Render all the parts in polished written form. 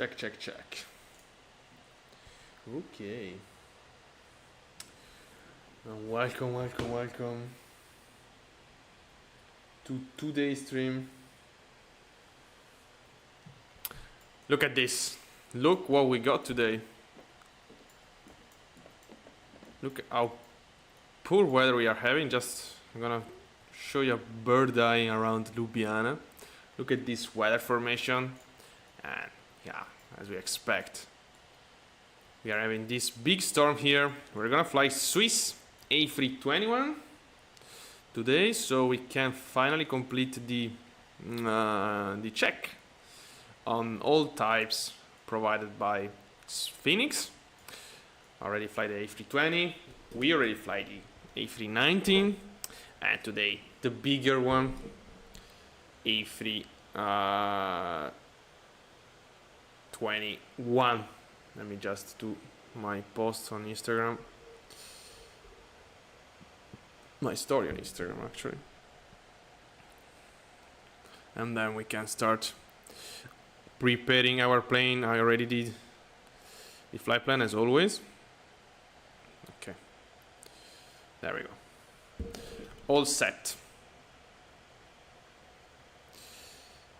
Check, check, check. Okay. Welcome, welcome, welcome to today's stream. Look at this. Look what we got today. Look how poor weather we are having. I'm gonna show you a bird eye around Ljubljana. Look at this weather formation, and yeah, as we expect, we are having this big storm here. We're gonna fly Swiss A321 today, so we can finally complete the check on all types provided by Phoenix. Already fly the A320. We already fly the A319, and today the bigger one, A321. Let me just do my post on Instagram, my story on Instagram actually, and then we can start preparing our plane. I already did the flight plan as always. Okay, there we go, all set.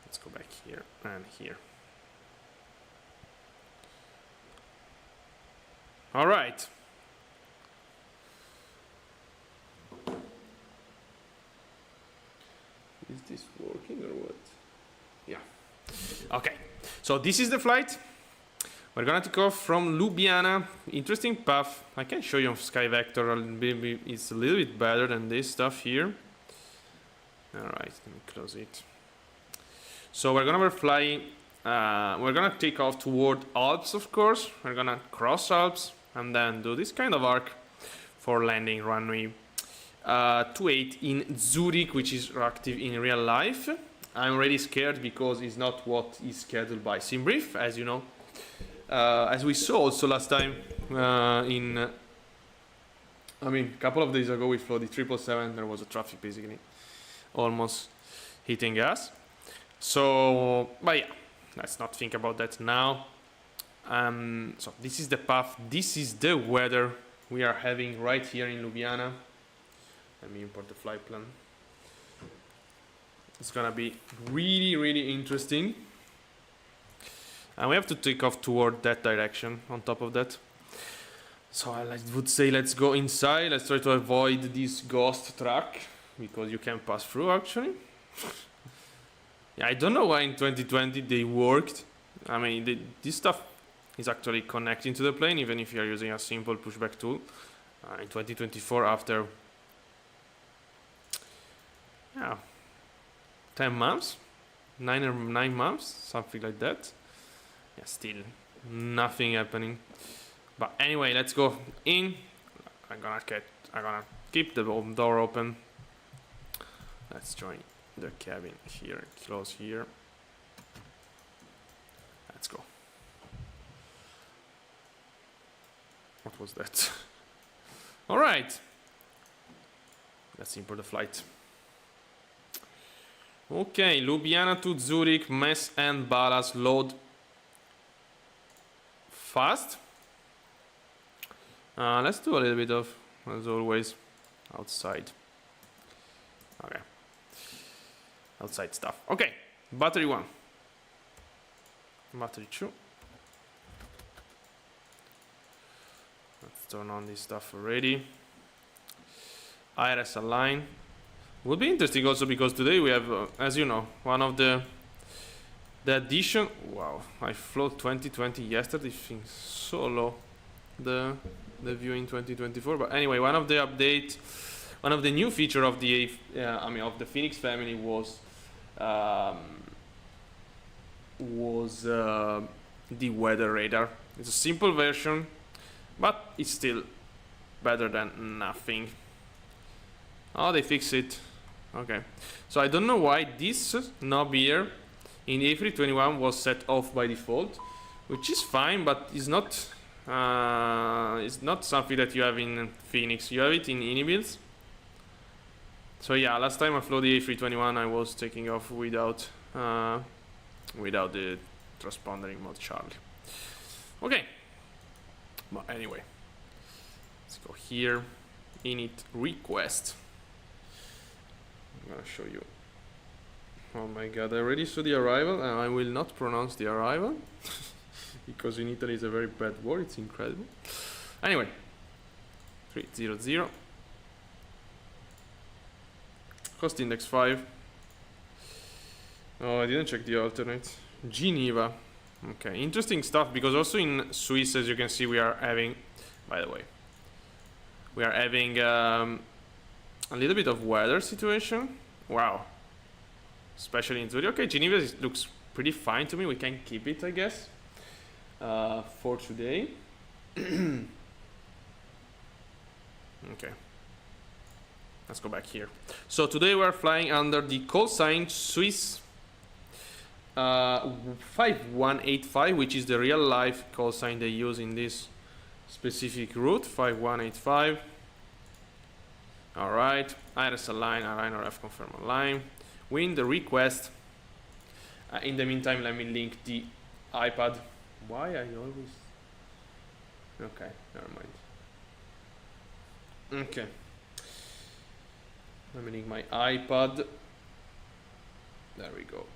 Let's go back here and here. All right. Is this working or what? Yeah. Okay. So this is the flight. We're gonna take off from Ljubljana. Interesting path. I can show you on Sky Vector. Maybe it's a little bit better than this stuff here. All right. Let me close it. So we're gonna fly. We're gonna take off toward Alps, of course. We're gonna cross Alps and then do this kind of arc for landing runway 28 in Zurich, which is active in real life. I'm already scared because it's not what is scheduled by SimBrief, as you know. As we saw also last time a couple of days ago we flew the 777. There was a traffic basically almost hitting us. So, but yeah, let's not think about that now. So this is the path, this is the weather we are having right here in Ljubljana. Let me import the flight plan. It's gonna be really, really interesting. And we have to take off toward that direction on top of that. So I would say let's go inside. Let's try to avoid this ghost truck because you can pass through actually. Yeah, I don't know why in 2020 they worked. I mean, this stuff is actually connecting to the plane even if you are using a simple pushback tool. In 2024 after 10 months, 9 months, something like that. Yeah, still nothing happening. But anyway, let's go in. I'm gonna keep the door open. Let's join the cabin here, close here. Let's go. What was that? All right. Let's import the flight. Okay, Ljubljana to Zurich, mess and ballast load fast. Let's do a little bit of, as always, outside. Okay. Outside stuff. Okay, battery 1. Battery 2. Let's turn on this stuff already. IRS align. Would be interesting also because today we have, as you know, one of the addition. Wow, I flew 2020 yesterday. Things so low. The view in 2024. But anyway, one of the new feature of the of the Phoenix family was the weather radar. It's a simple version, but it's still better than nothing. Oh, they fixed it. Okay, so I don't know why this knob here in the A321 was set off by default, which is fine, but it's not something that you have in Phoenix. You have it in Inibuilds. So yeah, last time I flew the A321, I was taking off without the transponder in mode Charlie. Okay, but anyway, let's go here, init request. I'm gonna show you. Oh my god, I already saw the arrival, and I will not pronounce the arrival because in Italy it's a very bad word. It's incredible. Anyway, 300, host index 5. Oh, I didn't check the alternate. Geneva. Okay, interesting stuff, because also in Swiss, as you can see, we are having, by the way, we are having a little bit of weather situation. Wow. Especially in Zurich. Okay, Geneva looks pretty fine to me. We can keep it, I guess, for today. Okay. Let's go back here. So today we're flying under the call sign Swiss 5185, which is the real life call sign they use in this specific route, 5185. Alright, IRS align, align or F confirm align. Win the request. In the meantime, let me link the iPad. Why I always... Okay, never mind. Okay. Let me link my iPad. There we go.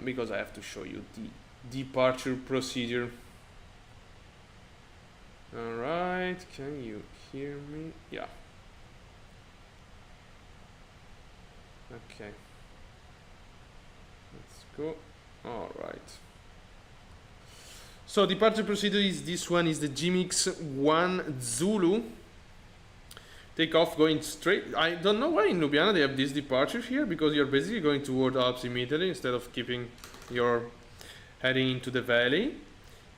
Because I have to show you the departure procedure. Alright, can you hear me? Yeah. Okay. Let's go. Alright. So departure procedure is this one, is the GMX 1 Zulu. Take off going straight. I don't know why in Ljubljana they have this departure here, because you're basically going toward Alps immediately instead of keeping your heading into the valley.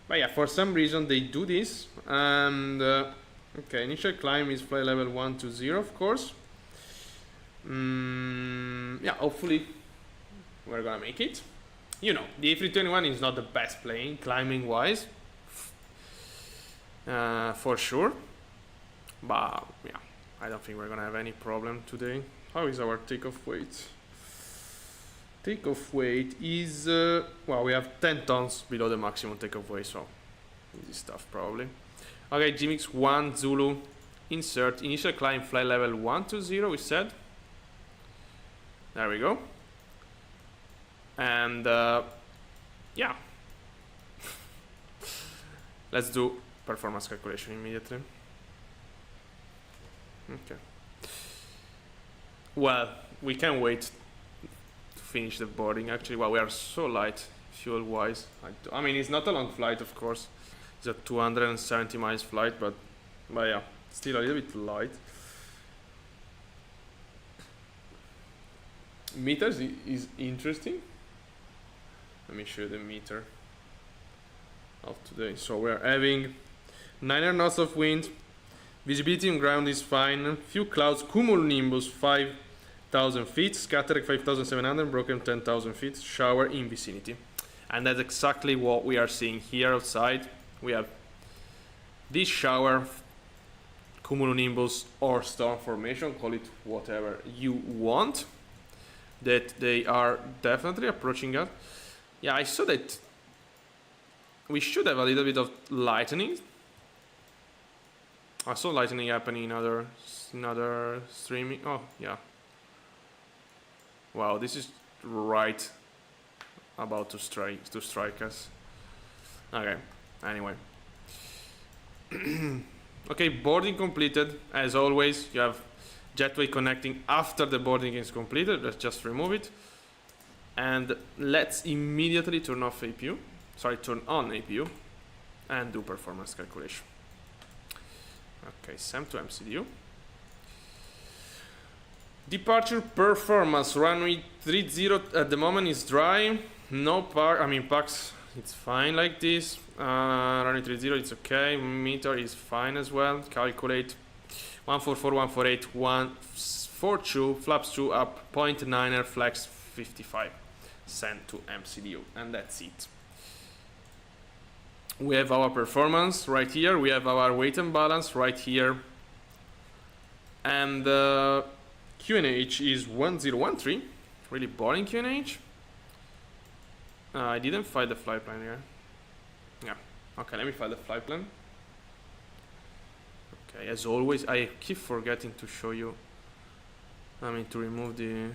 But yeah, for some reason they do this. And okay, initial climb is flight level 120, of course. Yeah, hopefully we're gonna make it. You know, the A321 is not the best plane climbing wise, for sure. But yeah, I don't think we're gonna have any problem today. How is our takeoff weight? Takeoff weight is, well, we have 10 tons below the maximum takeoff weight, so easy stuff probably. Okay, GMX 1 Zulu, insert, initial climb flight level 120, we said. There we go. And yeah. Let's do performance calculation immediately. Okay. Well, we can wait to finish the boarding. Actually, well, we are so light fuel-wise. I mean, it's not a long flight, of course. It's a 270 miles flight, but yeah, still a little bit light. Meters is interesting. Let me show you the meter of today. So we're having 900 knots of wind. Visibility on ground is fine. Few clouds. Cumulonimbus 5,000 feet. Scattering 5,700. Broken 10,000 feet. Shower in vicinity. And that's exactly what we are seeing here outside. We have this shower, cumulonimbus or storm formation. Call it whatever you want. That they are definitely approaching us. Yeah, I saw that we should have a little bit of lightning. I saw lightning happening in other streaming. Oh, yeah. Wow, this is right about to strike us. Okay, anyway. Okay, boarding completed. As always, you have jetway connecting after the boarding is completed. Let's just remove it. And let's immediately turn off APU. Sorry, turn on APU and do performance calculation. Okay, SAM to MCDU. Departure performance, runway 30 at the moment is dry. No PAX, it's fine like this. Runway 30, it's okay. Meter is fine as well. Calculate 144, 148, 142, flaps 2 up, 0.9er, flex 55. Send to MCDU, and that's it. We have our performance right here. We have our weight and balance right here. And QNH is 1013. Really boring QNH. I didn't file the flight plan here. Yeah. Okay, let me file the flight plan. Okay, as always, I keep forgetting to show you. I mean, to remove the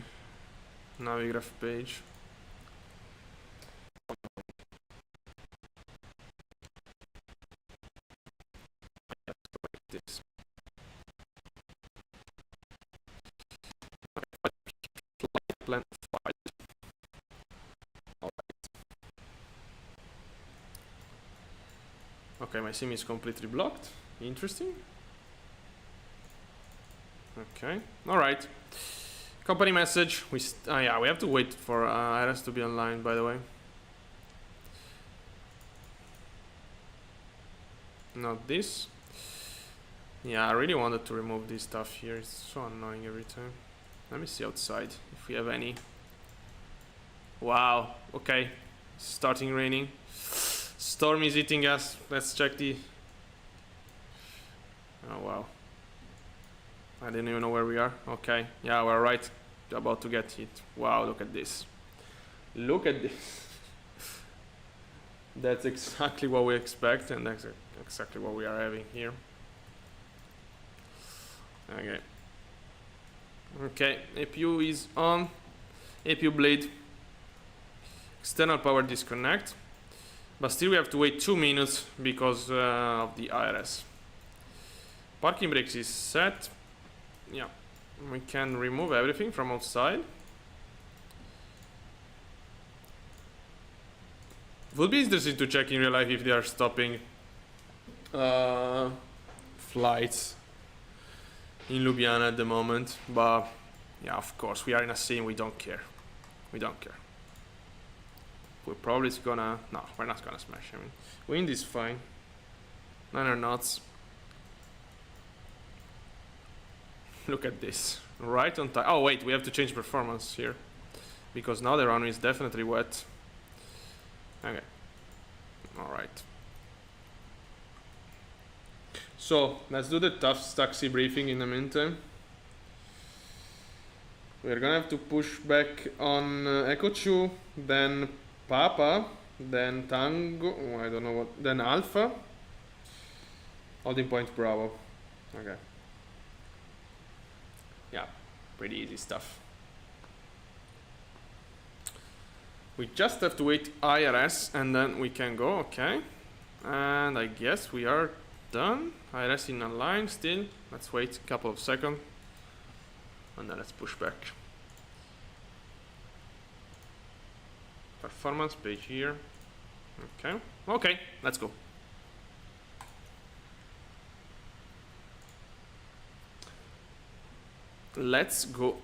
Navigraph page. This. Flight plan file. Okay, my SIM is completely blocked. Interesting. Okay. All right. Company message. Yeah, we have to wait for Iris to be online. By the way. Not this. Yeah, I really wanted to remove this stuff here. It's so annoying every time. Let me see outside if we have any. Wow. Okay. Starting raining. Storm is hitting us. Let's check the. Oh wow. I didn't even know where we are. Okay. Yeah, we're right about to get hit. Wow, look at this. Look at this. That's exactly what we expect, and that's exactly what we are having here. Okay. Okay, APU is on. APU blade. External power disconnect. But still we have to wait 2 minutes because of the IRS. Parking brakes is set. Yeah. We can remove everything from outside. It would be interesting to check in real life if they are stopping flights in Ljubljana at the moment, but yeah, of course, we are in a sim, we don't care. We don't care. We're probably gonna... No, we're not gonna smash. I mean, wind is fine. 9 knots. Look at this. Right on time. Oh, wait, we have to change performance here. Because now the runway is definitely wet. Okay. Alright. So, let's do the tough taxi briefing in the meantime. We're gonna have to push back on Echo 2, then Papa, then Tango, oh, I don't know what, then Alpha, holding point Bravo. Okay. Yeah, pretty easy stuff. We just have to wait IRS and then we can go, okay. And I guess we are done. IRS in a line still. Let's wait a couple of seconds. And then let's push back. Performance page here. Okay. Okay, let's go. Let's go.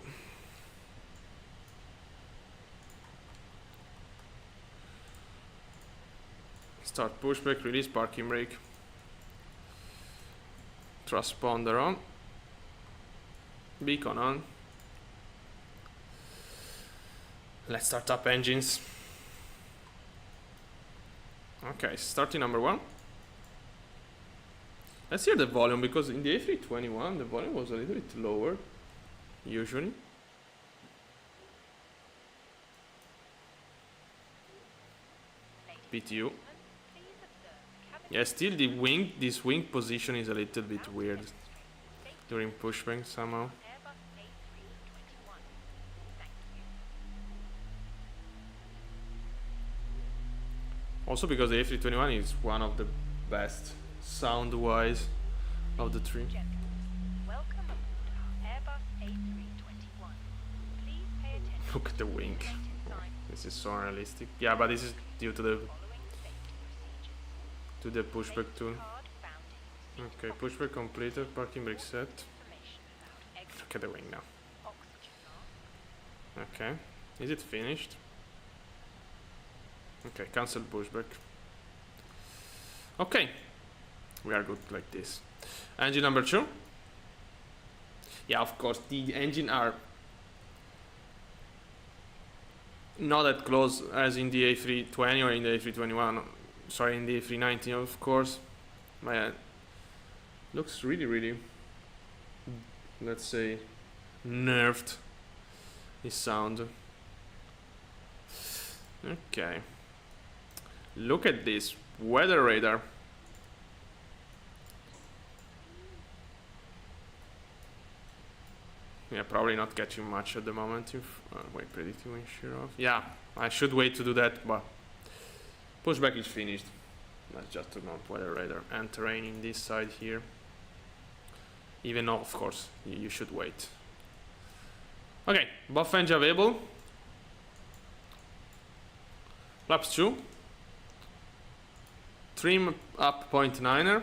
Start pushback, release parking brake. Transponder on. Beacon on. Let's start up engines. Okay, starting number 1. Let's hear the volume because in the A321 the volume was a little bit lower usually. PTU. Yeah, still the wing, this wing position is a little bit weird during pushback somehow. Also because the A321 is one of the best sound-wise of the three. Look at the wing. This is so unrealistic. Yeah, but this is due to the pushback tool. Okay, pushback completed, parking brake set. Look at the wing now. Okay, is it finished? Okay, cancel pushback. Okay, we are good like this. Engine number 2. Yeah, of course, the engine are not that close as in the A320 or in the A321. Sorry, in the A319, of course. But looks really, let's say, nerfed. This sound. Okay, Look at this weather radar. Yeah, probably not catching much at the moment. If wait, predicting wind shear off. Yeah, I should wait to do that, but pushback is finished. Let's just turn on weather radar and terrain in this side here. Even though, of course, you should wait. Okay, buff engine available. Flaps 2. Trim up 0.9er.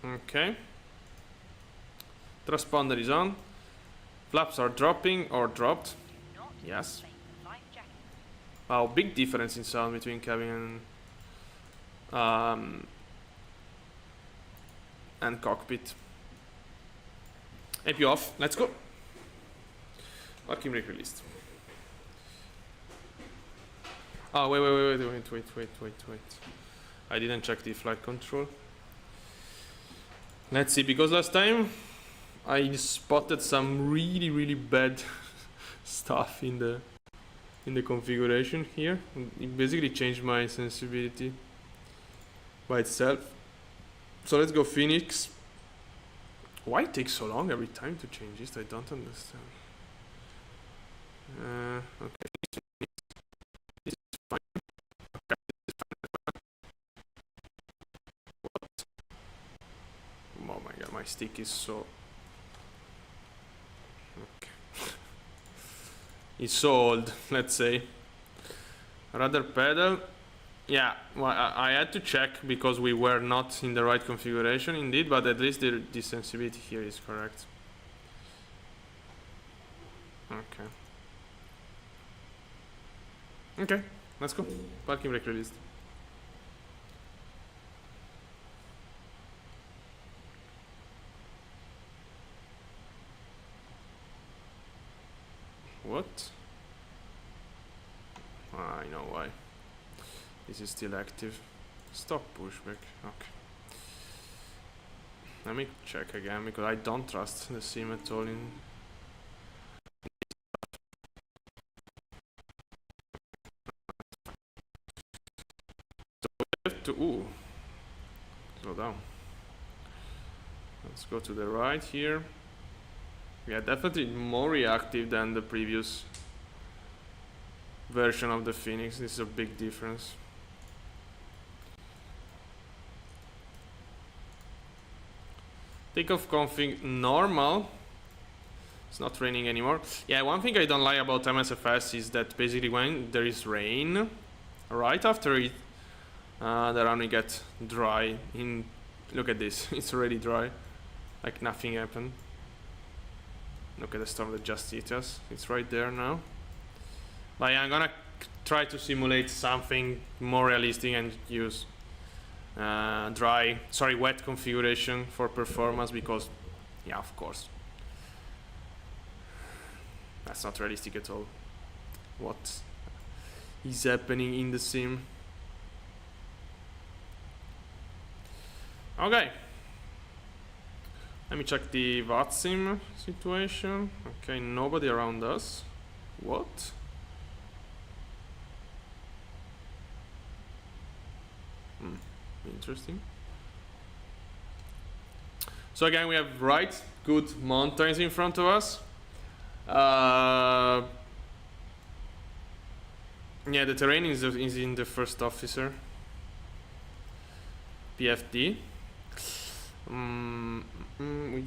Okay. Transponder is on. Flaps are dropping or dropped. Yes. Wow, big difference in sound between cabin and cockpit. AP off. Let's go. Parking brake released. Oh, wait. I didn't check the flight control. Let's see, because last time I spotted some really bad stuff in the configuration here. It basically changed my sensibility by itself. So let's go Phoenix. Why it takes so long every time to change this? I don't understand. Okay. This is fine. What? Oh my god, my stick is so... Okay. It's so old, let's say. Rudder pedal. Yeah, well, I had to check because we were not in the right configuration indeed, but at least the sensibility here is correct. Okay. Okay, let's go. Parking brake released. What? I know why. This is still active. Stop pushback. Okay. Let me check again because I don't trust the sim at all in. So we have to slow down. Let's go to the right here. Yeah, definitely more reactive than the previous version of the Phoenix. This is a big difference. Takeoff config normal. It's not raining anymore. Yeah, one thing I don't like about MSFS is that basically when there is rain, right after it, the runway gets dry. Look at this, it's already dry, like nothing happened. Look at the storm that just hit us. It's right there now. But yeah, I'm gonna try to simulate something more realistic and use wet configuration for performance because, yeah, of course, that's not realistic at all. What is happening in the sim? Okay. Let me check the Vatsim situation. Okay, nobody around us. What? Interesting. So again, we have good mountains in front of us. Yeah, the terrain is in the first officer. PFD.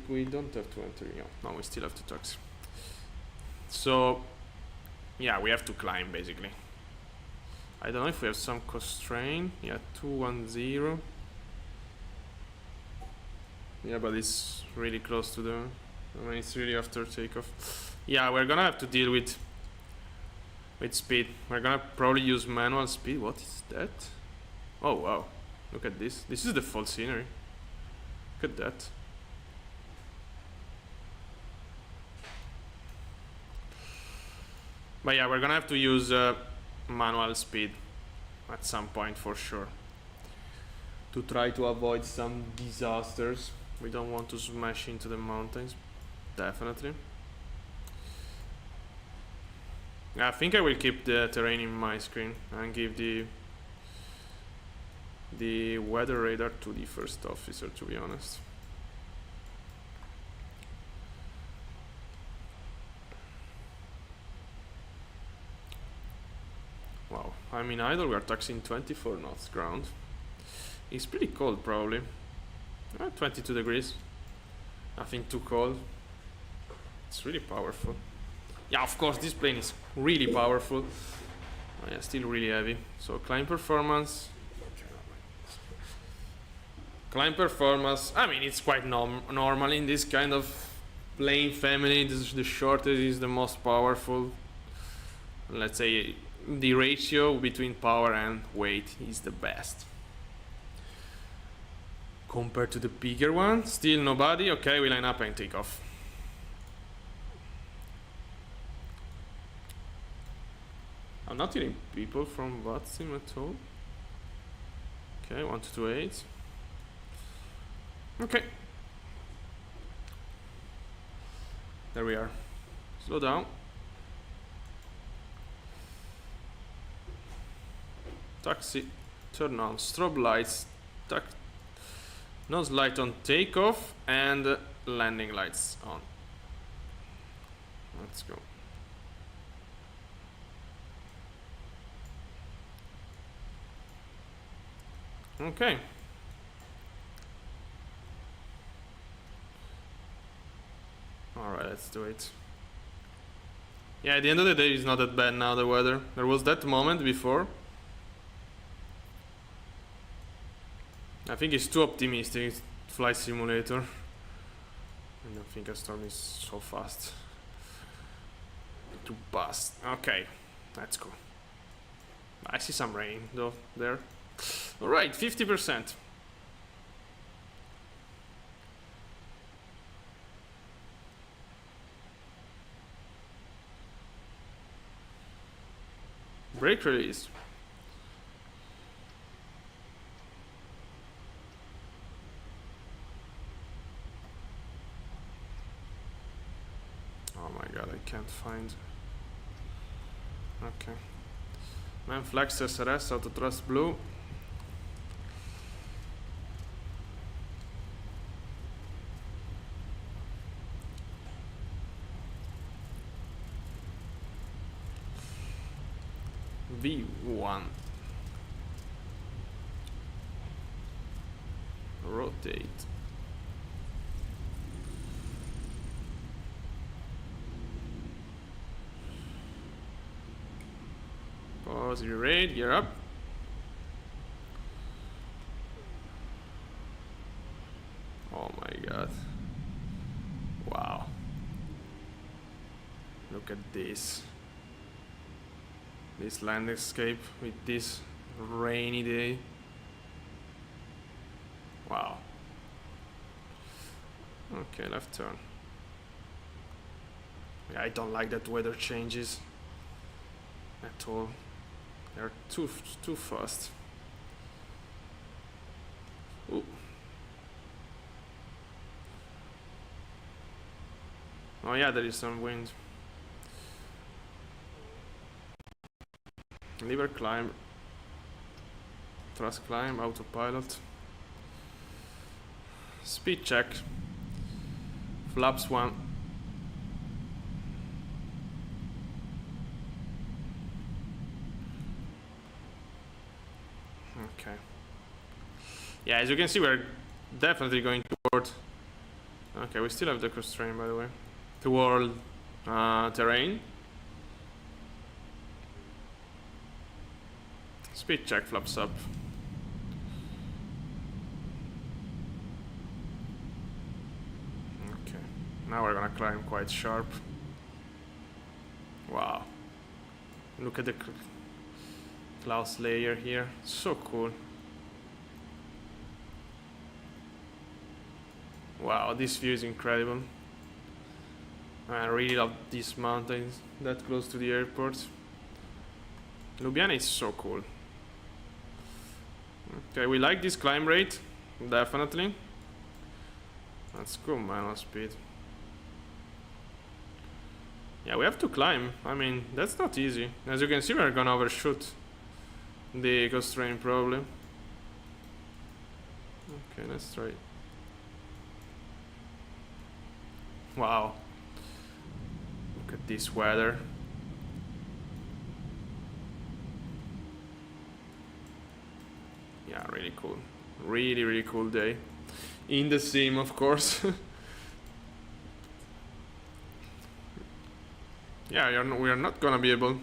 We don't have to enter. Yeah, no, we still have to taxi. So, yeah, we have to climb basically. I don't know if we have some constraint. Yeah, 210. Yeah, but it's really close to the. I mean, it's really after takeoff. Yeah, we're gonna have to deal with speed. We're gonna probably use manual speed. What is that? Oh wow! Look at this. This is the full scenery. Look at that. But yeah, we're gonna have to use manual speed at some point for sure to try to avoid some disasters. We don't want to smash into the mountains, definitely. I think I will keep the terrain in my screen and give the weather radar to the first officer, to be honest. Wow, I'm in idle, we are taxiing 24 knots ground. It's pretty cold probably. 22 degrees. Nothing too cold. It's really powerful. Yeah, of course this plane is really powerful. Oh, yeah, still really heavy. So climb performance. Climb performance. I mean, it's quite normal in this kind of plane family. The shortest is the most powerful. Let's say the ratio between power and weight is the best. Compared to the bigger one, still nobody. Okay, we line up and take off. I'm not hearing people from Vatsim at all. Okay, 1228. Okay. There we are. Slow down. Taxi. Turn on strobe lights. Nose light on takeoff and landing lights on. Let's go. Okay. Alright, let's do it. Yeah, at the end of the day, it's not that bad now, the weather. There was that moment before. I think it's too optimistic. It's flight simulator. I don't think a storm is so fast. Too fast. Okay, let's go. I see some rain though there. Alright, 50%. Brake release. Oh my god, I can't find. Okay. Man flags SRS, auto thrust blue. V1. Rotate. Pause, rate, gear up. Oh my god. Wow. Look at this. This landscape with this rainy day. Wow. Okay, left turn. Yeah, I don't like that weather changes at all. They're too fast. Ooh. Oh yeah, there is some wind. Lever climb, thrust climb, autopilot, speed check, flaps 1. Okay. Yeah, as you can see, we're definitely going toward. Okay, we still have the constraint, by the way, toward terrain. Speed check, flaps up. Okay, now we're gonna climb quite sharp. Wow. Look at the clouds layer here. So cool. Wow, this view is incredible. I really love these mountains that close to the airport. Ljubljana is so cool. Okay, we like this climb rate, definitely. Let's go manual speed. Yeah, we have to climb. I mean, that's not easy. As you can see, we're gonna overshoot the constraint probably. Okay, let's try. Wow. Look at this weather. Yeah, really cool. Really, really cool day. In the sim, of course. Yeah, we are not gonna be able.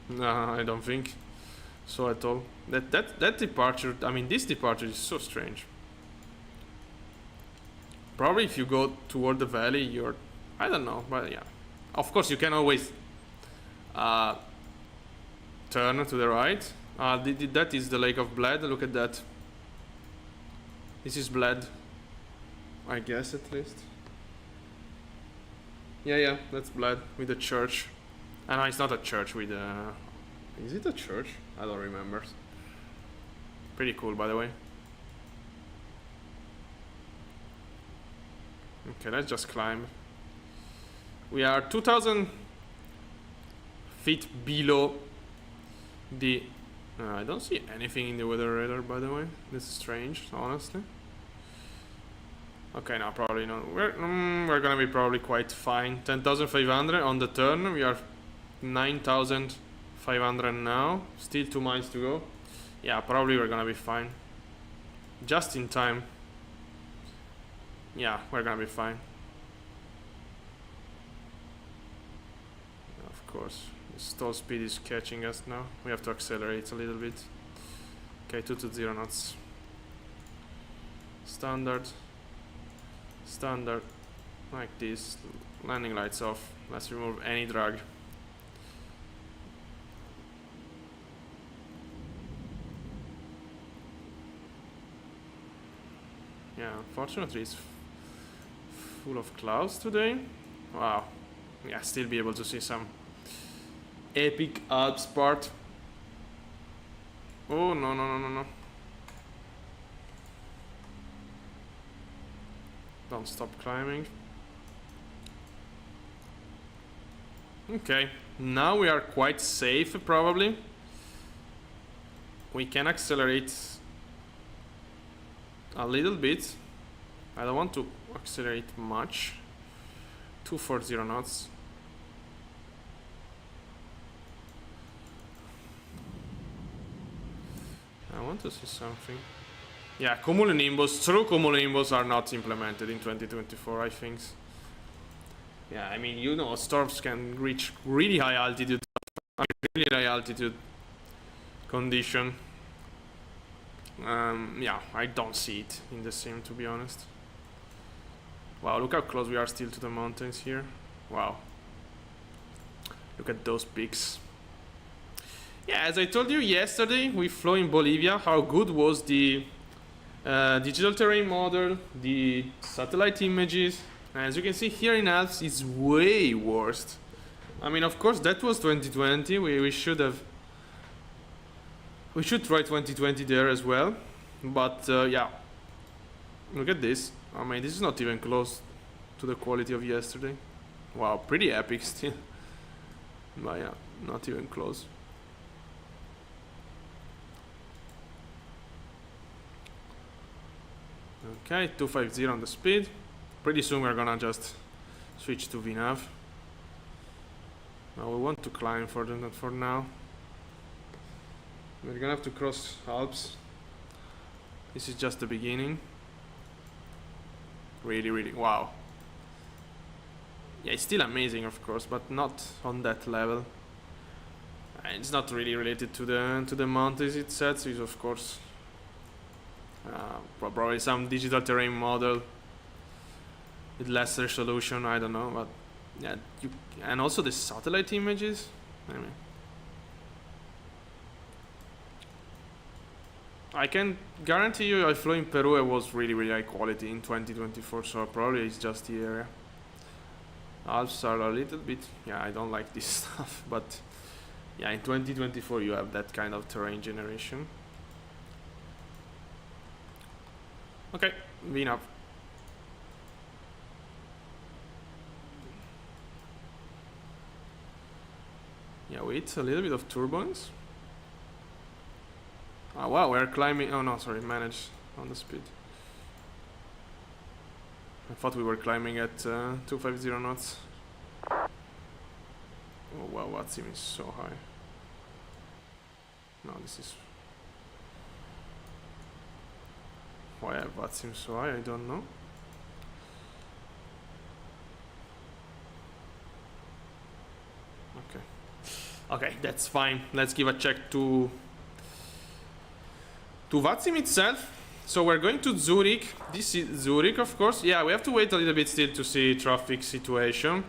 No, I don't think so at all. That departure, I mean, this departure is so strange. Probably if you go toward the valley, you're, I don't know, but yeah. Of course, you can always turn to the right. That is the Lake of Blood. Look at that. This is blood, I guess, at least. Yeah, that's blood with a church. No, it's not a church with a... Is it a church? I don't remember. Pretty cool, by the way. Okay, let's just climb. We are 2,000 feet below the... I don't see anything in the weather radar, by the way. This is strange, honestly. Okay, no, probably not. We're gonna be probably quite fine. 10,500 on the turn. We are 9,500 now. Still 2 miles to go. Yeah, probably we're gonna be fine. Just in time. Yeah, we're gonna be fine. Of course, the stall speed is catching us now. We have to accelerate a little bit. Okay, 220 knots. Standard, like this. Landing lights off. Let's remove any drag. Yeah, unfortunately it's full of clouds today. Wow. Yeah, still be able to see some epic Alps part. Oh, no. Don't stop climbing. Okay, now we are quite safe, probably. We can accelerate a little bit. I don't want to accelerate much. 240 knots. I want to see something. Yeah, cumulonimbus, true cumulonimbus are not implemented in 2024, I think. Yeah, I mean, you know, storms can reach really high altitude, condition. Yeah, I don't see it in the sim, to be honest. Wow, look how close we are still to the mountains here. Wow. Look at those peaks. Yeah, as I told you yesterday, we flew in Bolivia. How good was the digital terrain model, the satellite images. As you can see here in Alps, it's way worse. I mean, of course, that was 2020. We should try 2020 there as well. But yeah, look at this. I mean, this is not even close to the quality of yesterday. Wow, pretty epic still. But yeah, not even close. Okay, 250 on the speed. Pretty soon we're gonna just switch to VNAV. Now we want to climb for them, not for now. We're gonna have to cross Alps. This is just the beginning. Really, wow. Yeah, it's still amazing, of course, but not on that level. And it's not really related to the mountains it sets. It's of course probably some digital terrain model with less resolution. I don't know, but yeah, and also the satellite images. I mean, I can guarantee you, I flew in Peru. It was really high quality in 2024. So probably it's just the area. Alps are a little bit. Yeah, I don't like this stuff, but yeah, in 2024 you have that kind of terrain generation. Okay, VNAV. Yeah, wait, a little bit of turbulence. Oh wow, we're climbing. Oh no, sorry, manage on the speed. I thought we were climbing at 250 knots. Oh wow, Vatsim is so high. No, this is... Why Vatsim so high, I don't know. Okay. Okay, that's fine. Let's give a check to Vatsim itself. So we're going to Zurich. This is Zurich, of course. Yeah, we have to wait a little bit still to see traffic situation.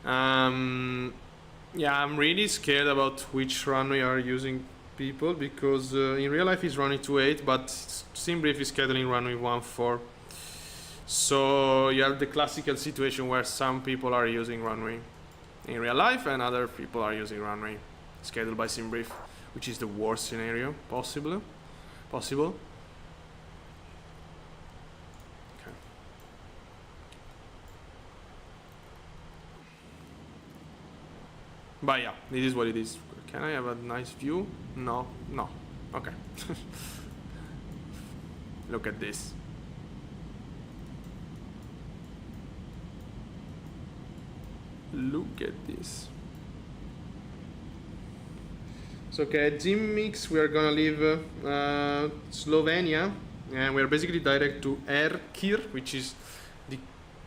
Yeah, I'm really scared about which runway are using people, because in real life it's runway 28, but SimBrief is scheduling runway 14. So you have the classical situation where some people are using runway in real life and other people are using runway scheduled by SimBrief, which is the worst scenario possible. Okay. But yeah, this is what it is. Can I have a nice view? No. Okay. Look at this. Look at this. So okay, Gym Mix, we are gonna leave Slovenia, and we're basically direct to Erkir, which is the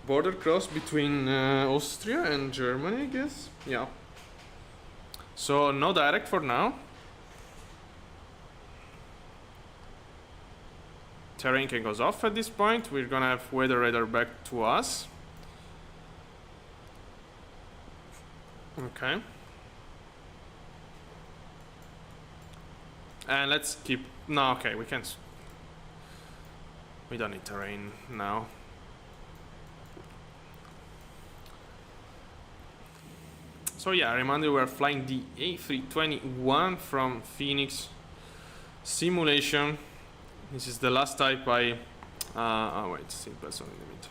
border cross between Austria and Germany, I guess. Yeah. So no direct for now. Terrain can goes off at this point. We're gonna have weather radar back to us. Okay. And let's keep... No, okay, we can't... We don't need terrain now. So yeah, I remind you we're flying the A321 from Phoenix Simulation. This is the last type I... oh wait, simple on limit.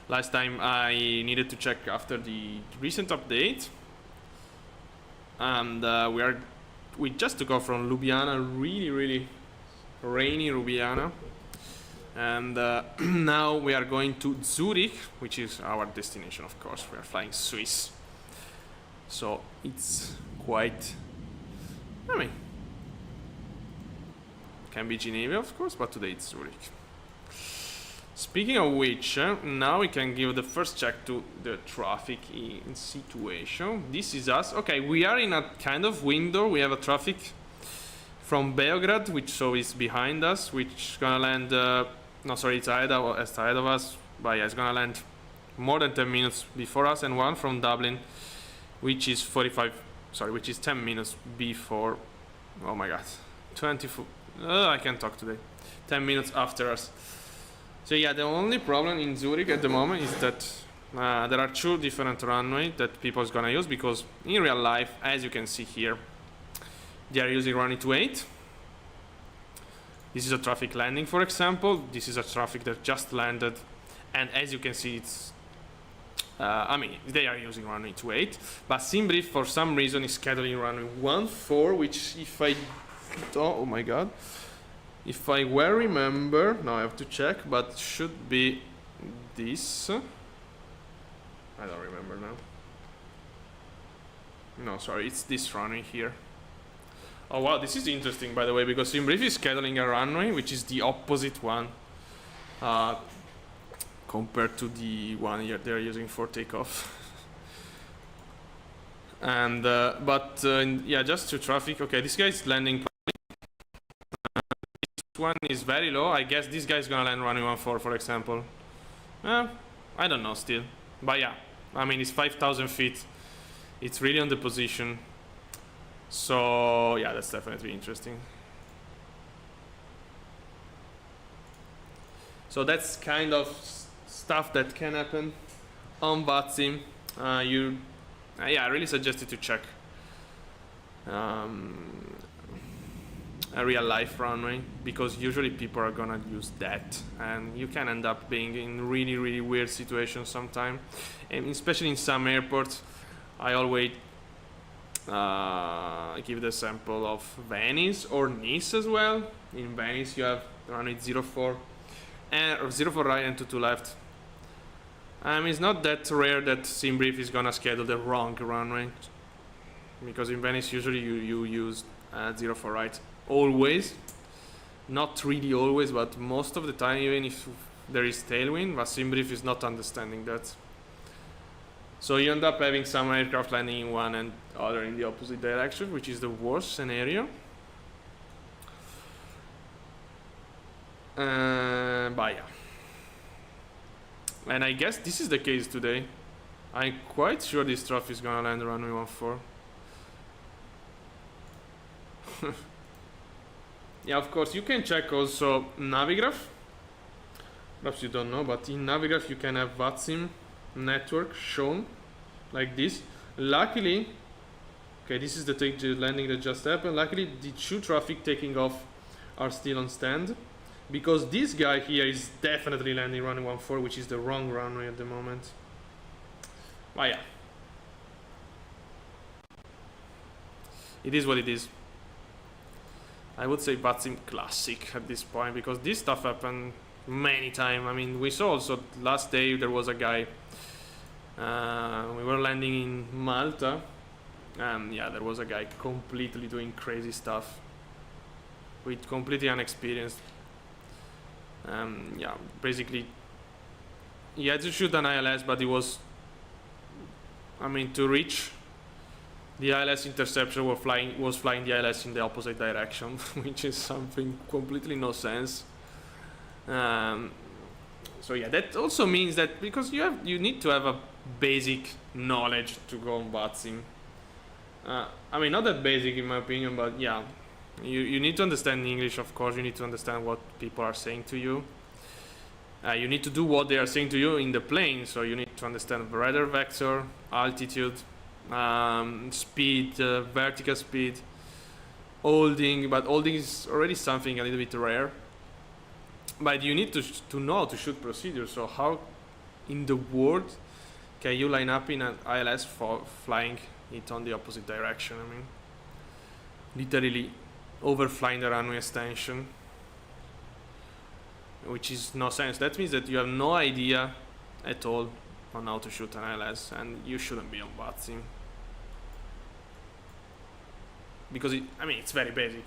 Last time I needed to check after the recent update. And we just took off from Ljubljana, really rainy Ljubljana, and now we are going to Zurich, which is our destination. Of course, we are flying Swiss, so it's quite... I mean, can be Geneva, of course, but today it's Zurich. Speaking of which, now we can give the first check to the traffic in situation. This is us. Okay, we are in a kind of window. We have a traffic from Beograd, which so is behind us, which is gonna land... no, sorry, it's ahead of us. But yeah, it's gonna land more than 10 minutes before us, and one from Dublin, which is 10 minutes before... Oh my god. 24... I can't talk today. 10 minutes after us. So yeah, the only problem in Zurich at the moment is that there are two different runways that people are gonna use, because in real life, as you can see here, they are using runway 28. This is a traffic landing, for example. This is a traffic that just landed, and as you can see, it's I mean, they are using runway 28, but SimBrief for some reason is scheduling runway 14, which if I... Oh my god. If I well remember, now I have to check, but should be this. I don't remember now. No, sorry, it's this runway here. Oh wow, this is interesting, by the way, because SimBrief is scheduling a runway which is the opposite one compared to the one they're using for takeoff. And yeah, just to traffic. Okay, this guy is landing. One is very low. I guess this guy is gonna land runway 14, for example. I don't know still, but yeah, I mean, it's 5,000 feet. It's really on the position, so yeah, that's definitely interesting. So that's kind of stuff that can happen on Vatsim. Yeah, I really suggest you to check a real life runway, because usually people are gonna use that, and you can end up being in really weird situations sometimes, and especially in some airports. I always give the sample of Venice or Nice as well. In Venice you have runway 04 and 04 right and 22 left. It's not that rare that SimBrief is gonna schedule the wrong runway, because in Venice usually you use 04 right always. Not really always, but most of the time, even if there is tailwind, but SimBrief is not understanding that. So you end up having some aircraft landing in one and other in the opposite direction, which is the worst scenario. But yeah. And I guess this is the case today. I'm quite sure this trophy is gonna land runway 14. Yeah, of course, you can check also Navigraph. Perhaps you don't know, but in Navigraph you can have Vatsim network shown like this. Luckily, okay, this is the landing that just happened. Luckily, the two traffic taking off are still on stand, because this guy here is definitely landing runway 14, which is the wrong runway at the moment. But yeah, it is what it is. I would say Vatsim classic at this point, because this stuff happened many times. I mean, we saw also last day there was a guy, we were landing in Malta, and yeah, there was a guy completely doing crazy stuff with completely unexperienced. Yeah, basically he had to shoot an ILS, but he was, I mean, to reach the ILS interception was flying the ILS in the opposite direction, which is something completely no sense. So yeah, that also means that because you need to have a basic knowledge to go on Vatsim. I mean, not that basic in my opinion, but yeah, you need to understand English, of course. You need to understand what people are saying to you. You need to do what they are saying to you in the plane, so you need to understand radar vector, altitude, speed, vertical speed, holding, but holding is already something a little bit rare. But you need to know how to shoot procedure. So how in the world can you line up in an ILS for flying it on the opposite direction? I mean, literally overflying the runway extension, which is no sense. That means that you have no idea at all on how to shoot an ILS, and you shouldn't be on Vatsim, because it's very basic.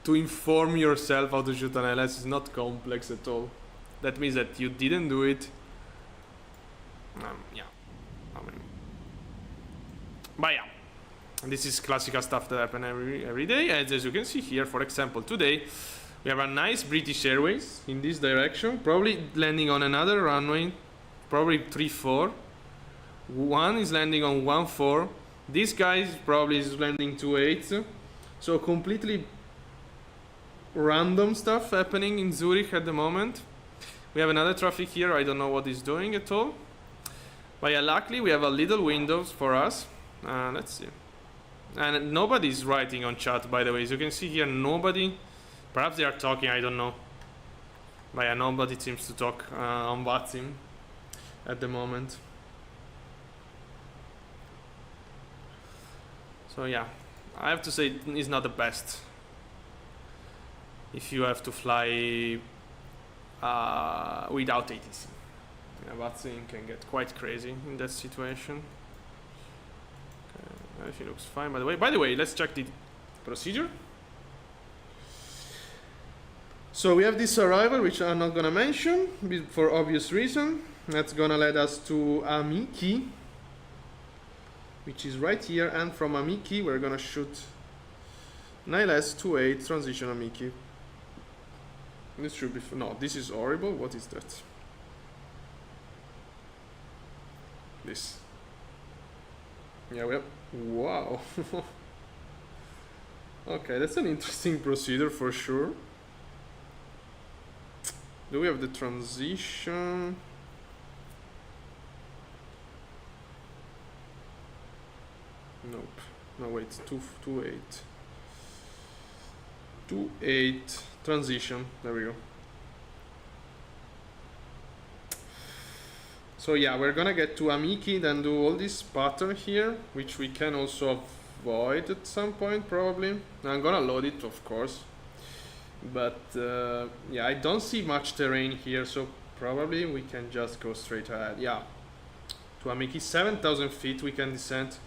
to inform yourself how to shoot an ILS is not complex at all. That means that you didn't do it. Yeah, but yeah, this is classical stuff that happen every day. As you can see here, for example, today we have a nice British Airways in this direction, probably landing on another runway, probably 34. One is landing on 14. This guy probably is landing 28. So completely random stuff happening in Zurich at the moment. We have another traffic here. I don't know what it's doing at all. But yeah, luckily we have a little windows for us. Let's see. And nobody's writing on chat, by the way. As you can see here, nobody. Perhaps they are talking, I don't know. But yeah, nobody seems to talk on Vatsim at the moment. So yeah, I have to say it's not the best if you have to fly without ATC. Yeah, Vatsim can get quite crazy in that situation. Okay, everything looks fine. By the way, let's check the procedure. So we have this arrival, which I'm not gonna mention for obvious reason. That's gonna lead us to Amiki, which is right here, and from Amiki we're gonna shoot ILS 28 transition Amiki. This should be no. This is horrible. What is that? This. Yeah, we have. Wow. Okay, that's an interesting procedure for sure. Do we have the transition? Nope. No, wait. 28. 28 transition. There we go. So yeah, we're gonna get to Amiki, then do all this pattern here, which we can also avoid at some point probably. I'm gonna load it, of course, but yeah, I don't see much terrain here, so probably we can just go straight ahead. Yeah, to Amiki, 7,000 feet we can descend,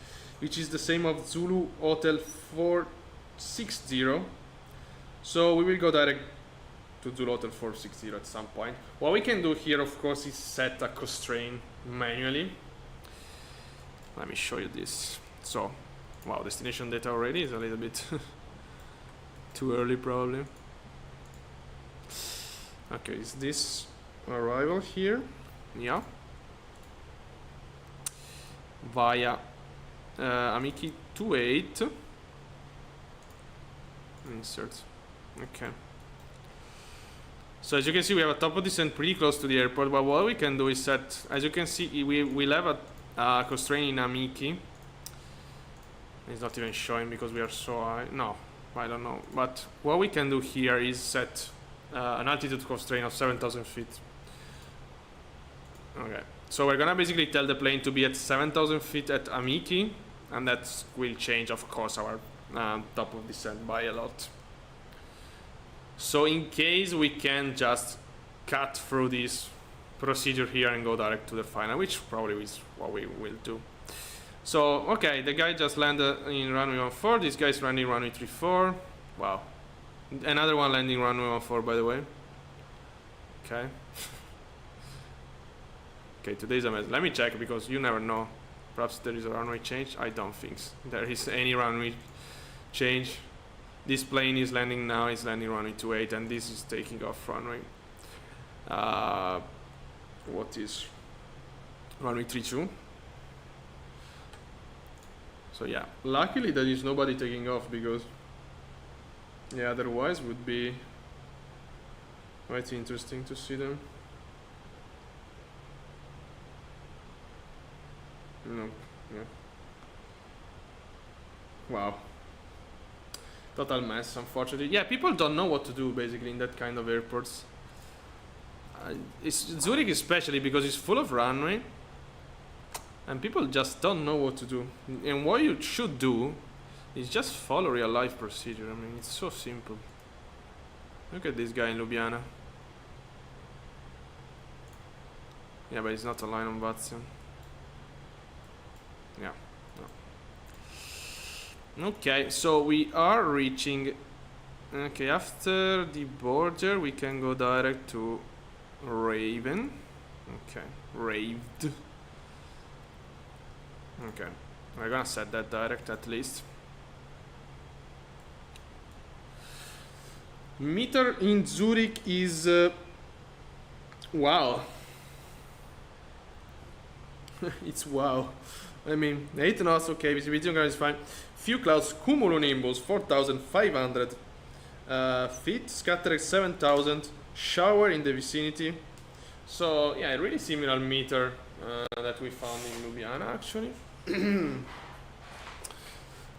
which is the same of Zulu Hotel 460. So we will go direct to Zulu Hotel 460 at some point. What we can do here, of course, is set a constraint manually. Let me show you this. So, wow, destination data already is a little bit too early probably. Okay, is this arrival here? Yeah. Via Amiki 28. Insert. Okay. So as you can see, we have a top of descent pretty close to the airport, but what we can do is set, as you can see, we'll have a constraint in Amiki. It's not even showing because we are so high. No, I don't know. But what we can do here is set an altitude constraint of 7,000 feet. Okay, so we're gonna basically tell the plane to be at 7,000 feet at Amiki, and that will change, of course, our top of descent by a lot. So in case we can just cut through this procedure here and go direct to the final, which probably is what we will do. So, okay, the guy just landed in runway 14, this guy's landing runway 34. Wow. Another one landing runway 14, by the way. Okay. Okay, today's a mess. Let me check because you never know. Perhaps there is a runway change. I don't think there is any runway change. This plane is landing now, it's landing runway 28, and this is taking off runway. What is runway 32? So yeah, luckily there is nobody taking off because, yeah, otherwise would be quite interesting to see them. No, yeah. Wow. Total mess, unfortunately. Yeah, people don't know what to do basically in that kind of airports. It's Zurich especially because it's full of runway and people just don't know what to do. And what you should do is just follow real life procedure. I mean, it's so simple. Look at this guy in Ljubljana. Yeah, but it's not a line on Vatsim. Yeah. No. Okay, so we are reaching. Okay, after the border, we can go direct to Raven. Okay, Raved. Okay, we're gonna set that direct at least. Meter in Zurich is wow. It's wow. I mean, 8 knots, okay, visibility on ground is fine. Few clouds, cumulonimbus 4,500 feet, scattered 7,000, shower in the vicinity. So, yeah, a really similar meter that we found in Ljubljana, actually.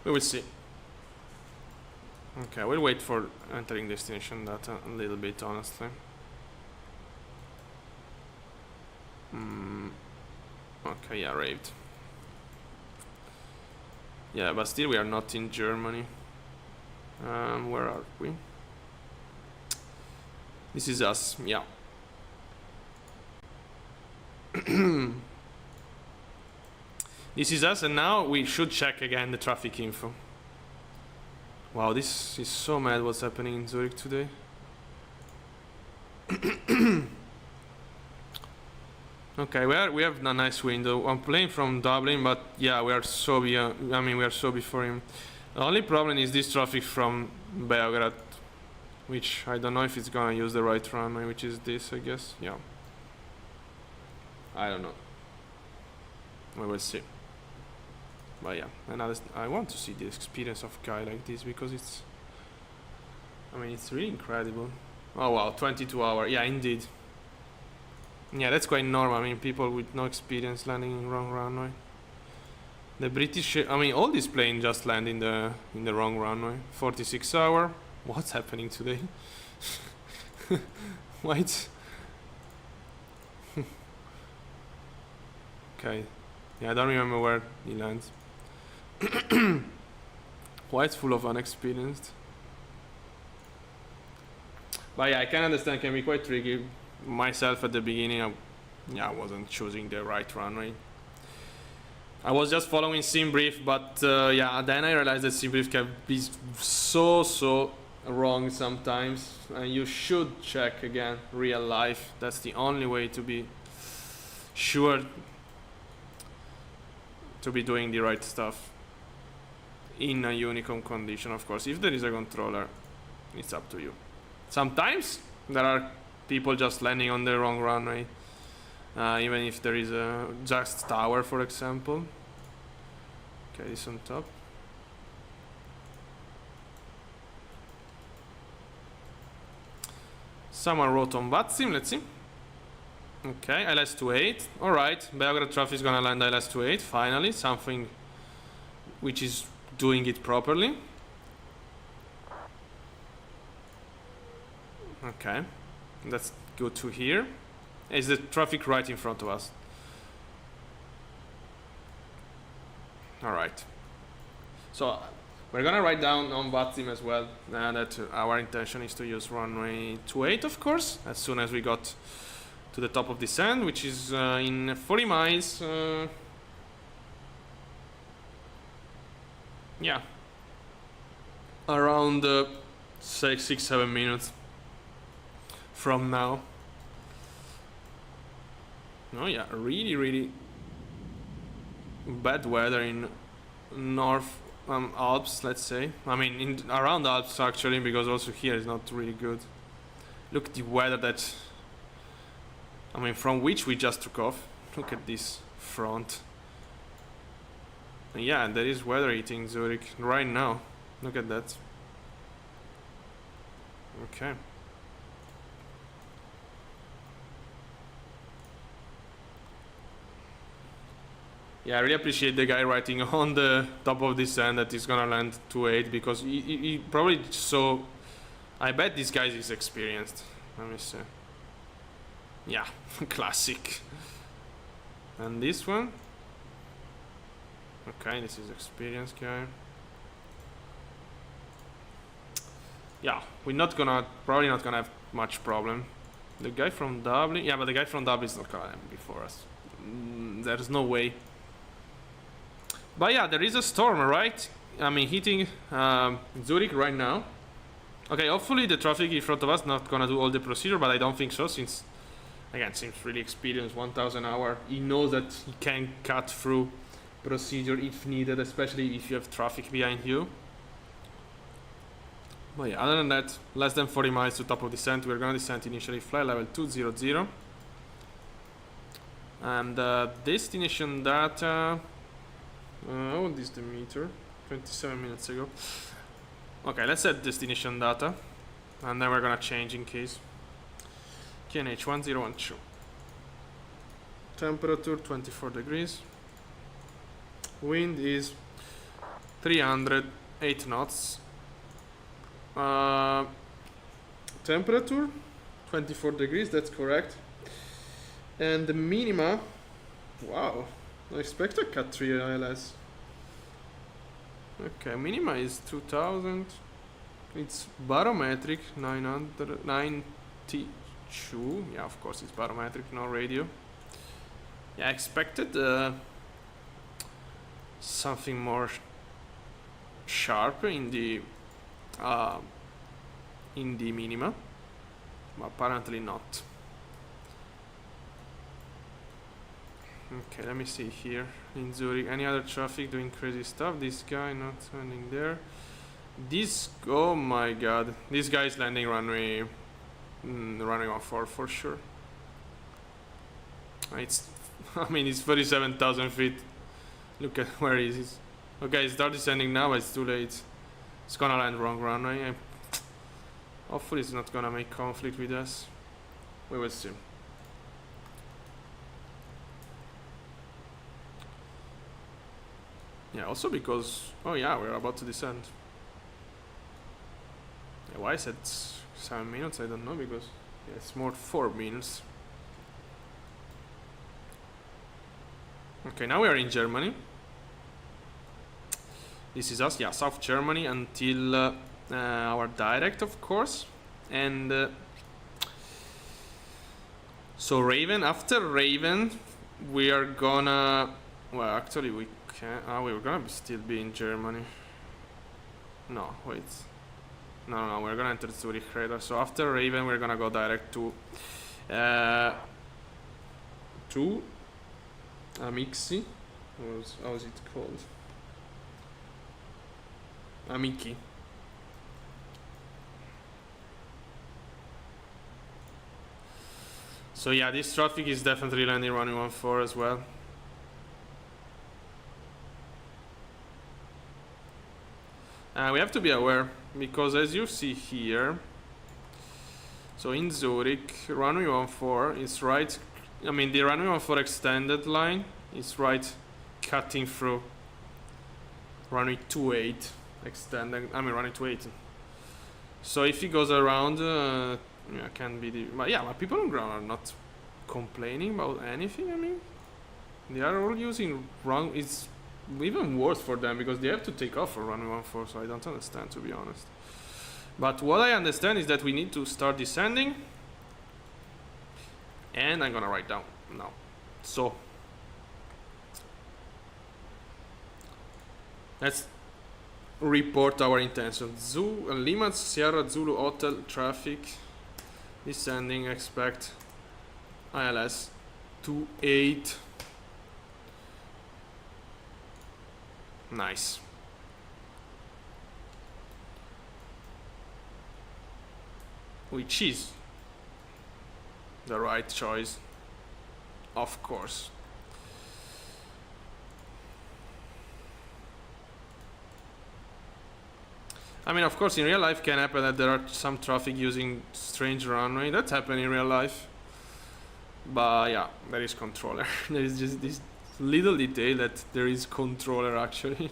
We will see. Okay, we'll wait for entering destination data a little bit, honestly. Okay, yeah, raved. Yeah, but still we are not in Germany. Where are we? This is us, yeah. This is us, and now we should check again the traffic info. Wow, this is so mad what's happening in Zurich today. Okay, we have a nice window. I'm playing from Dublin, but yeah, we are so beyond, I mean, we are so before him. The only problem is this traffic from Belgrade, which I don't know if it's gonna use the right runway, which is this, I guess. Yeah. I don't know. We will see. But yeah, I want to see the experience of a guy like this because it's, I mean, it's really incredible. Oh wow, 22 hours. Yeah, indeed. Yeah, that's quite normal. I mean, people with no experience landing in wrong runway. The British, I mean, all these planes just land in the wrong runway. 46 hours. What's happening today? What? Okay. Yeah, I don't remember where he lands. Why it's full of unexperienced. But yeah, I can understand, can be quite tricky. Myself at the beginning, I wasn't choosing the right runway. I was just following sim brief, but yeah, then I realized that sim brief can be so wrong sometimes, and you should check again real life. That's the only way to be sure to be doing the right stuff in a uniform condition. Of course, if there is a controller, it's up to you. Sometimes there are people just landing on the wrong runway, even if there is a just tower, for example. Okay, this on top. Someone wrote on Vatsim, let's see. Okay, LS28. Alright, Belgrade traffic is gonna land LS28, finally. Something which is doing it properly. Okay, that's good to hear. Is the traffic right in front of us? Alright. So, we're gonna write down on Vatsim as well that our intention is to use runway 28, of course, as soon as we got to the top of descent, which is in 40 miles. Yeah. Around 6-7 minutes from now. Oh yeah, really bad weather in North Alps, let's say. I mean, around Alps actually, because also here is not really good. Look at the weather that, I mean, from which we just took off. Look at this front. And yeah, there is weather hitting Zurich right now. Look at that. Okay. Yeah, I really appreciate the guy writing on the top of this end that he's gonna land 2.8, because he probably saw. I bet this guy is experienced. Let me see. Yeah, classic. And this one. Okay, this is experienced guy. Yeah, we're not gonna, probably not gonna have much problem. The guy from Dublin, yeah, but the guy from Dublin is not gonna land before us. There's no way. But yeah, there is a storm, right? I mean, hitting Zurich right now. Okay, hopefully the traffic in front of us not gonna do all the procedure, but I don't think so, since, again, seems really experienced, 1000 hour. He knows that he can cut through procedure if needed, especially if you have traffic behind you. But yeah, other than that, less than 40 miles to top of descent. We're gonna descend initially flight level 200. And destination data. Oh, this is the meter. 27 minutes ago. Okay, let's set destination data. And then we're gonna change in case. QNH 1012. Temperature 24 degrees. Wind is 308 knots. Temperature 24 degrees, that's correct. And the minima, wow, I expect a cut 3 ILS. Okay, minima is 2000. It's barometric 992. Yeah, of course it's barometric, no radio. Yeah, I expected something more sharp in the minima, but apparently not. Okay, let me see here in Zurich. Any other traffic doing crazy stuff? This guy not landing there. This, oh my god, this guy is landing runway 14 for sure. It's, I mean, it's 37,000 feet. Look at where he is. Okay, start descending now, but it's too late. It's gonna land wrong runway. Hopefully it's not gonna make conflict with us. We will see. Yeah, also because, oh yeah, we're about to descend. Yeah, why I said 7 minutes, I don't know, because yeah, it's more 4 minutes. Okay, now we are in Germany. This is us, yeah, South Germany until our direct, of course. And so Raven, after Raven, we are gonna... Well, actually we can't... we're gonna still be in Germany. No, wait. No, we're gonna enter Zurich radar. So after Raven, we're gonna go direct to Amixi. How is it called? Amiki. So yeah, this traffic is definitely landing runway 14 as well. We have to be aware, because as you see here, so in Zurich, runway 14 is right, I mean the runway 14 extended line is right cutting through runway 28 extending, I mean runway 28. So if he goes around, yeah, can be the, but yeah, but people on ground are not complaining about anything. I mean, they are all using wrong, it's even worse for them because they have to take off for runway 14, so I don't understand, to be honest. But what I understand is that we need to start descending, and I'm gonna write down now. So let's report our intention. Lima Sierra Zulu Hotel traffic descending, expect ILS 28. Nice. Which is the right choice, of course. I mean, of course, in real life can happen that there are some traffic using strange runway. That's happened in real life. But yeah, there is controller. There is just this little detail that there is controller actually.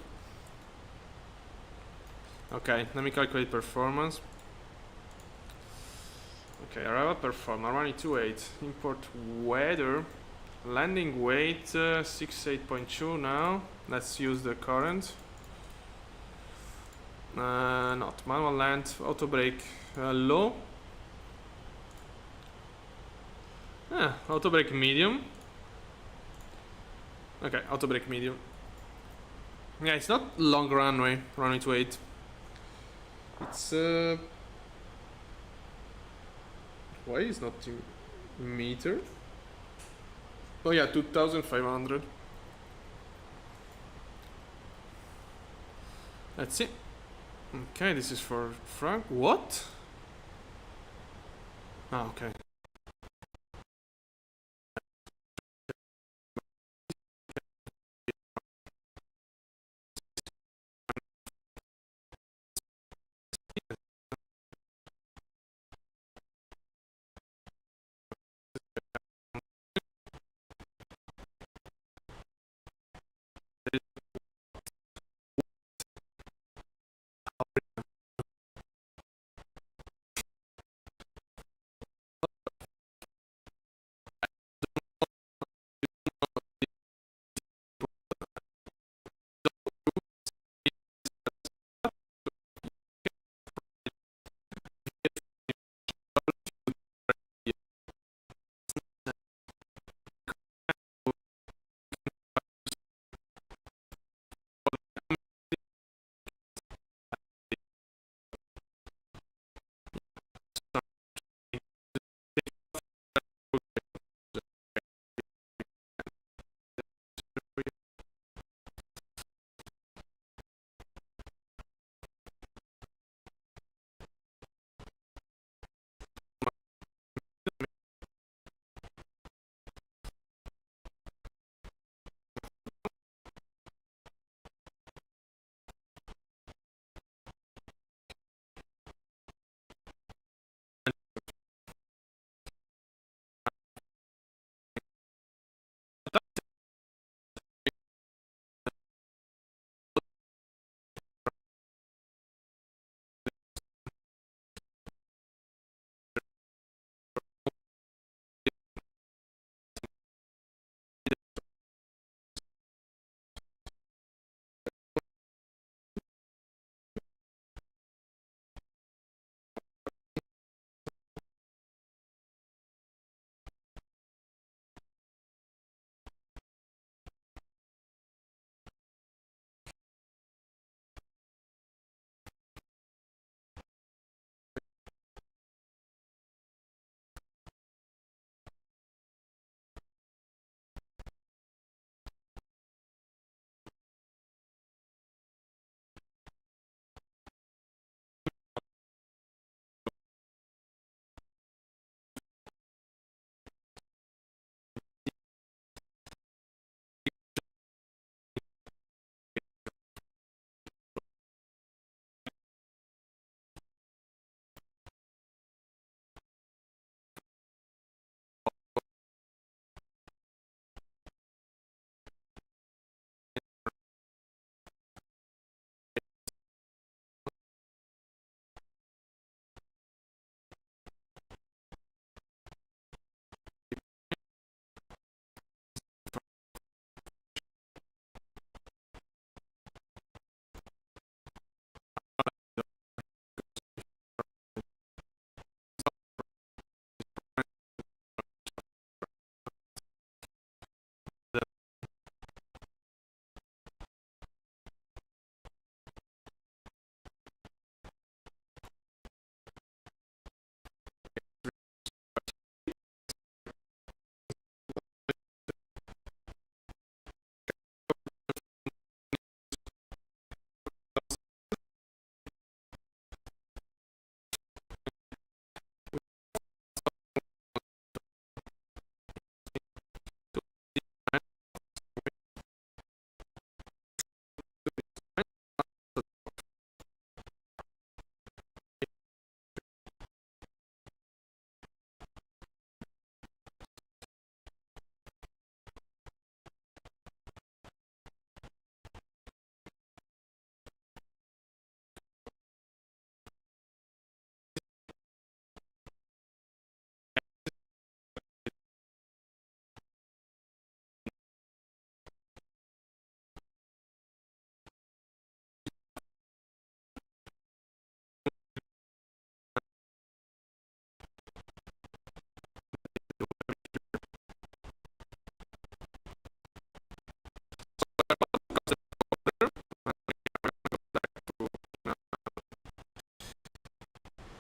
Okay, let me calculate performance. Okay, arrival performance, runway 28, import weather, landing weight 68.2 now. Let's use the current. Not manual land, auto brake low. Auto brake medium. Okay, auto brake medium. Yeah, it's not long runway 28. It's why is not in meter? Oh yeah, 2,500. Let's see. Okay, this is for Frank. What? Ah, okay.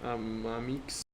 a mix.